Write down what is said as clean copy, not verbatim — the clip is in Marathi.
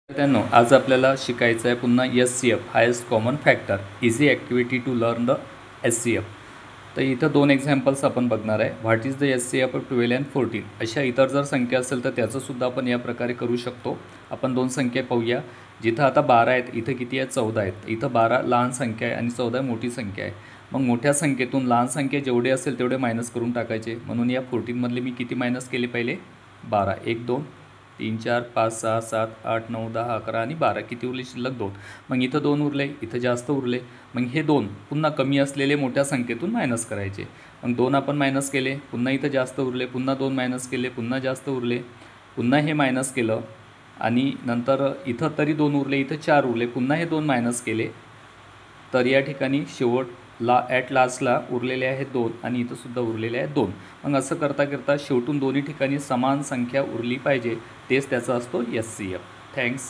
मित्रांनो, आज आपल्याला शिकायचं आहे पुन्हा SCF highest common factor easy activity to learn the SCF. तर इथं दोन एक्झाम्पल्स आपण बघणार आहे. What is the SCF of 12 and 14. अशा इतर जर संख्या असेल तर त्याचंसुद्धा आपण या प्रकारे करू शकतो. आपण दोन संख्या पाहूया. जिथं आता 12 आहेत, इथं किती आहेत? 14 आहेत. इथं 12 लहान संख्या आहे आणि 14 मोठी संख्या आहे. मग मोठ्या संख्येतून लहान संख्या जेवढे असेल तेवढे मायनस करून टाकायचे. म्हणून या 14मधले मी किती मायनस केले पहिले? 12. 1 2 3 4 5 6 7 8 9 10 11 आणि 12. किती उरले? शिल्लक 2. मग इथं 2 उरले, इथं जास्त उरले. मग हे 2 पुन्हा कमी असलेले मोठ्या संख्येतून मायनस करायचे. मग 2 आपण मायनस केले, पुन्हा इथं जास्त उरले, पुन्हा 2 मायनस केले, पुन्हा जास्त उरले, पुन्हा हे मायनस केलं आणि नंतर इथं तरी 2 उरले, इथं 4 उरले, पुन्हा हे 2 मायनस केले. तर या ठिकाणी शेवटला ॲट लास्टला उरलेले आहेत 2 आणि इथंसुद्धा उरलेले आहेत 2. मग असं करता करता शेवटून दोन्ही ठिकाणी समान संख्या उरली पाहिजे, तेच त्याचा असतो SCF. थँक्स.